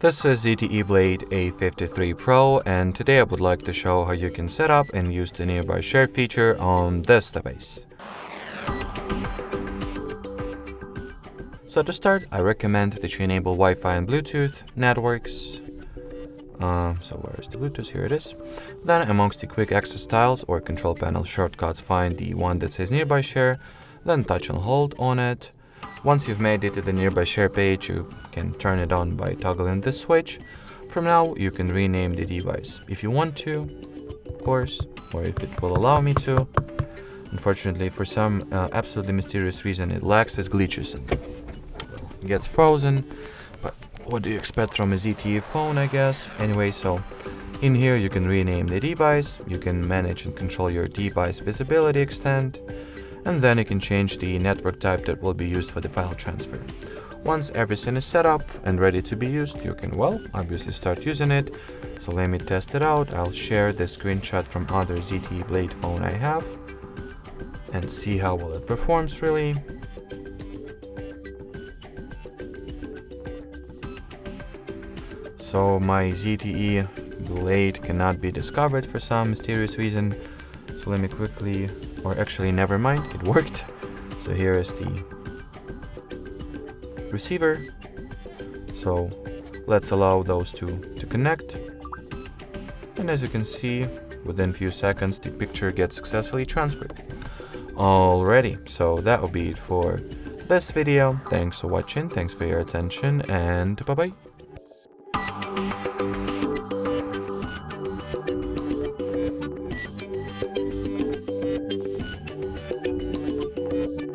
This is ZTE Blade A53 Pro, and today I would like to show how you can set up and use the nearby share feature on this device. So to start, I recommend that you enable Wi-Fi and Bluetooth networks. So where is the Bluetooth? Here it is. Then amongst the quick access tiles or control panel shortcuts, find the one that says nearby share, then touch and hold on it. Once you've made it to the nearby share page, you can turn it on by toggling this switch. From now, you can rename the device if you want to, of course, or if it will allow me to. Unfortunately, for some absolutely mysterious reason, it lacks its glitches and gets frozen. But what do you expect from a ZTE phone, I guess? Anyway, so in here you can rename the device, you can manage and control your device visibility extent, and then you can change the network type that will be used for the file transfer. Once everything is set up and ready to be used, you can, well, obviously start using it. So let me test it out. I'll share the screenshot from other ZTE Blade phone I have and see how well it performs really. So my ZTE Blade cannot be discovered for some mysterious reason. So let me quickly, or actually never mind, it worked. So here is the receiver. So let's allow those two to connect. And as you can see, within a few seconds, the picture gets successfully transferred. Alrighty, so that will be it for this video. Thanks for watching, thanks for your attention, and bye-bye.